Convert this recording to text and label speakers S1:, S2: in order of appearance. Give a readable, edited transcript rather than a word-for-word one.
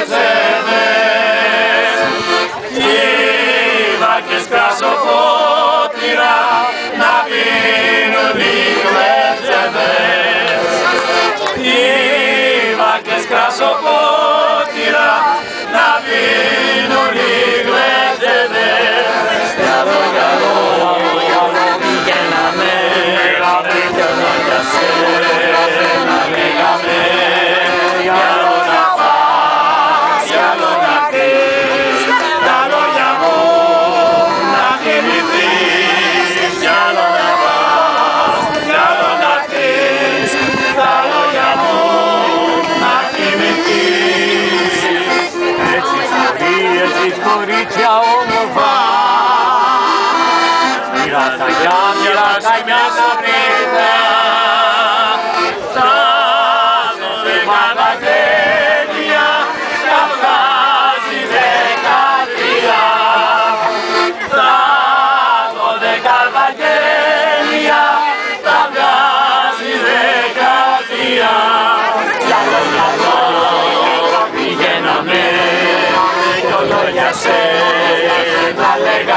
S1: γλέτζεδες, οι βάρκες κρασοπότηρα να πίνουν οι γλέτζεδες, οι βάρκες κρασοπότηρα να πίνουν οι γλέτζεδες. Γιαλό, γιαλό, γιαλό, πηγαίναμε, γιαλό για σένα λέγαμε, γιαλό να φας, γιαλό να πεις, τα λόγια μου να θυμηθείς, γιαλό να φας, γιαλό να πεις, τα λόγια μου να θυμηθείς. Έτσι κορίτσια όμορφα, μοιράστα μια σαπρίτα, τα 12 βαγγέλια τα βγάζει 13. Τα 12 βαγγέλια τα βγάζει 13. Γιαλό, γιαλό, πηγαίναμε κι όλο για σένα λέγαμε.